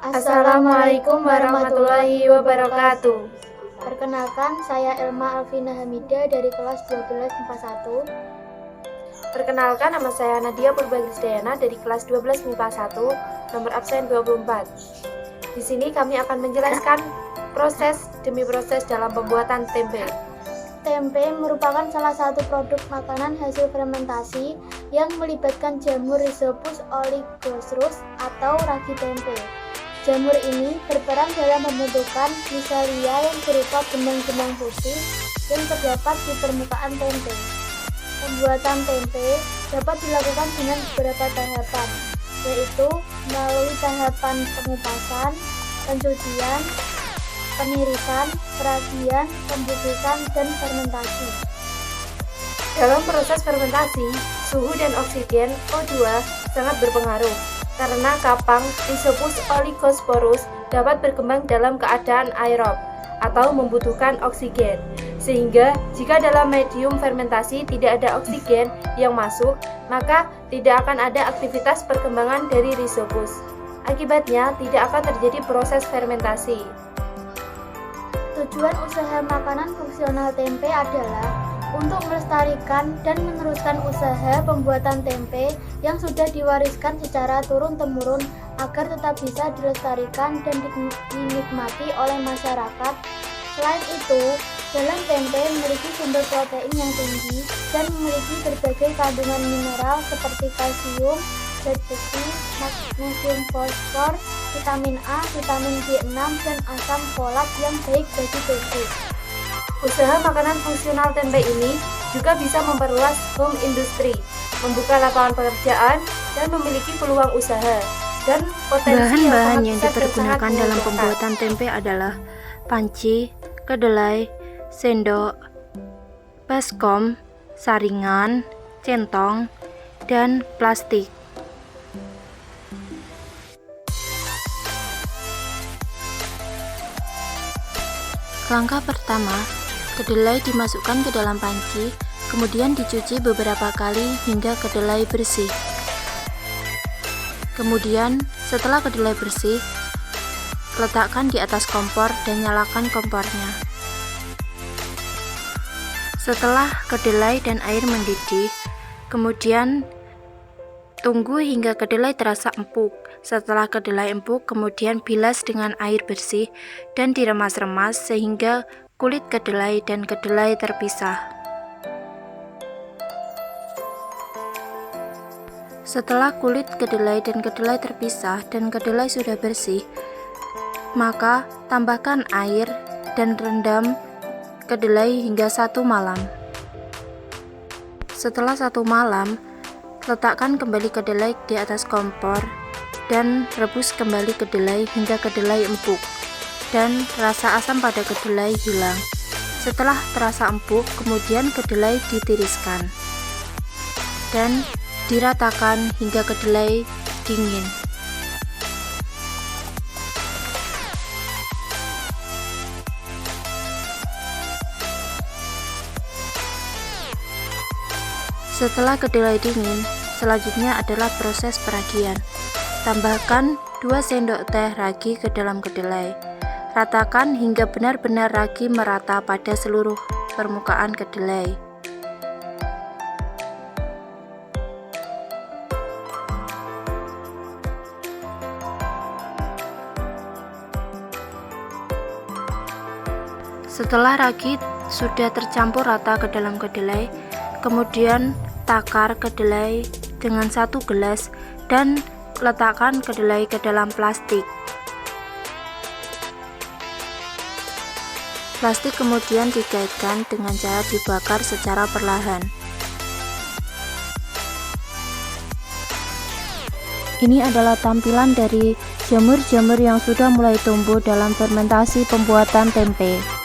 Assalamualaikum warahmatullahi wabarakatuh. Perkenalkan, saya Elma Alvina Hamidah dari kelas 12 MIPA 1. Perkenalkan, nama saya Nadia Purbagrisdayana dari kelas 12 MIPA 1, nomor absen 24. Di sini kami akan menjelaskan proses demi proses dalam pembuatan tempe. Tempe merupakan salah satu produk makanan hasil fermentasi yang melibatkan jamur Rhizopus oligostrus atau ragi tempe. Jamur ini berperan dalam pembentukan miselia yang berupa benang-benang putih yang terdapat di permukaan tempe. Pembuatan tempe dapat dilakukan dengan beberapa tahapan, yaitu melalui tahapan pengupasan, pencucian, penirisan, peragian, pembusukan, dan fermentasi. Dalam proses fermentasi, suhu dan oksigen O2 sangat berpengaruh karena kapang Rhizopus oligosporus dapat berkembang dalam keadaan aerob atau membutuhkan oksigen. Sehingga jika dalam medium fermentasi tidak ada oksigen yang masuk, maka tidak akan ada aktivitas perkembangan dari Rhizopus. Akibatnya tidak akan terjadi proses fermentasi. Tujuan usaha makanan fungsional tempe adalah untuk melestarikan dan meneruskan usaha pembuatan tempe yang sudah diwariskan secara turun-temurun agar tetap bisa dilestarikan dan dinikmati oleh masyarakat. Selain itu, dalam tempe memiliki sumber protein yang tinggi dan memiliki berbagai kandungan mineral seperti kalsium, zat besi, magnesium, fosfor, vitamin A, vitamin B6, dan asam folat yang baik bagi tubuh. Usaha makanan fungsional tempe ini juga bisa memperluas home industry, membuka lapangan pekerjaan, dan memiliki peluang usaha dan potensi Bahan-bahan yang dipergunakan dalam pembuatan tempe adalah panci, kedelai, sendok, baskom, saringan, centong, dan plastik. Langkah pertama, kedelai dimasukkan ke dalam panci, kemudian dicuci beberapa kali hingga kedelai bersih. Kemudian, setelah kedelai bersih, letakkan di atas kompor dan nyalakan kompornya. Setelah kedelai dan air mendidih, kemudian tunggu hingga kedelai terasa empuk. Setelah kedelai empuk, kemudian bilas dengan air bersih dan diremas-remas sehingga kulit kedelai dan kedelai terpisah. Setelah kulit kedelai dan kedelai terpisah dan kedelai sudah bersih, maka tambahkan air dan rendam kedelai hingga 1 malam. Setelah 1 malam, letakkan kembali kedelai di atas kompor dan rebus kembali kedelai hingga kedelai empuk dan rasa asam pada kedelai hilang. Setelah terasa empuk, kemudian kedelai ditiriskan dan diratakan hingga kedelai dingin. Setelah kedelai dingin, selanjutnya adalah proses peragian. Tambahkan 2 sendok teh ragi ke dalam kedelai. Ratakan hingga benar-benar ragi merata pada seluruh permukaan kedelai. Setelah ragi sudah tercampur rata ke dalam kedelai, kemudian takar kedelai dengan 1 gelas dan letakkan kedelai ke dalam plastik. Plastik kemudian dikaitkan dengan cara dibakar secara perlahan. Ini adalah tampilan dari jamur-jamur yang sudah mulai tumbuh dalam fermentasi pembuatan tempe.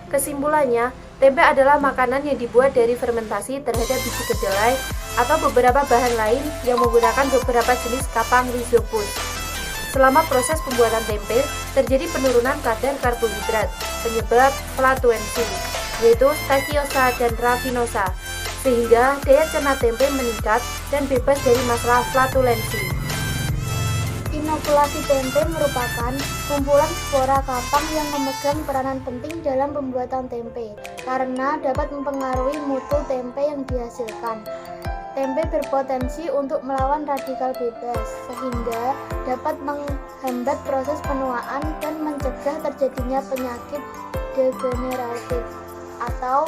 Kesimpulannya, Tempe adalah makanan yang dibuat dari fermentasi terhadap biji kedelai atau beberapa bahan lain yang menggunakan beberapa jenis kapang rhizopus. Selama proses pembuatan tempe, terjadi penurunan kadar karbohidrat, penyebab flatulensi, yaitu Stachybosa dan Raffinosa, sehingga daya cerna tempe meningkat dan bebas dari masalah flatulensi. Inokulasi tempe merupakan kumpulan spora kapang yang memegang peranan penting dalam pembuatan tempe karena dapat mempengaruhi mutu tempe yang dihasilkan. Tempe berpotensi untuk melawan radikal bebas sehingga dapat menghambat proses penuaan dan mencegah terjadinya penyakit degeneratif atau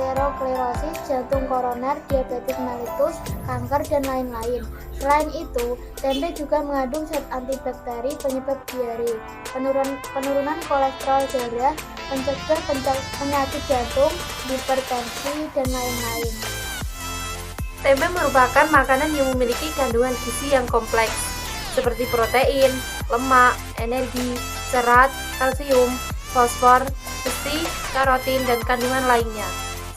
aterosklerosis, jantung koroner, diabetes mellitus, kanker, dan lain-lain. Selain itu, tempe juga mengandung zat antibakteri penyebab diare, penurunan kolesterol darah, mencegah penyakit jantung, hipertensi, dan lain-lain. Tempe merupakan makanan yang memiliki kandungan gizi yang kompleks, seperti protein, lemak, energi, serat, kalsium, fosfor, besi, karotin, dan kandungan lainnya.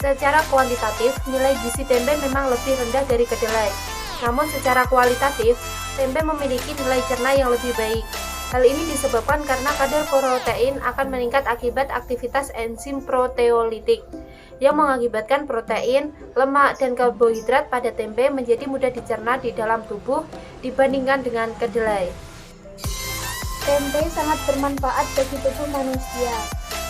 Secara kuantitatif, nilai gizi tempe memang lebih rendah dari kedelai. Namun secara kualitatif, tempe memiliki nilai cerna yang lebih baik. Hal ini disebabkan karena kadar protein akan meningkat akibat aktivitas enzim proteolitik yang mengakibatkan protein, lemak, dan karbohidrat pada tempe menjadi mudah dicerna di dalam tubuh dibandingkan dengan kedelai. Tempe sangat bermanfaat bagi tubuh manusia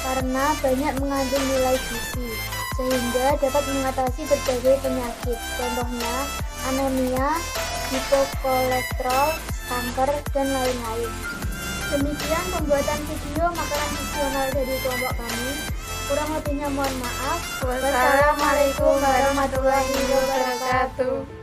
karena banyak mengandung nilai gizi sehingga dapat mengatasi berbagai penyakit, contohnya anemia, hipokolesterol, kanker, dan lain-lain. Demikian pembuatan video makanan fungsional dari kelompok kami. Kurang lebihnya mohon maaf. Wassalamualaikum warahmatullahi wabarakatuh.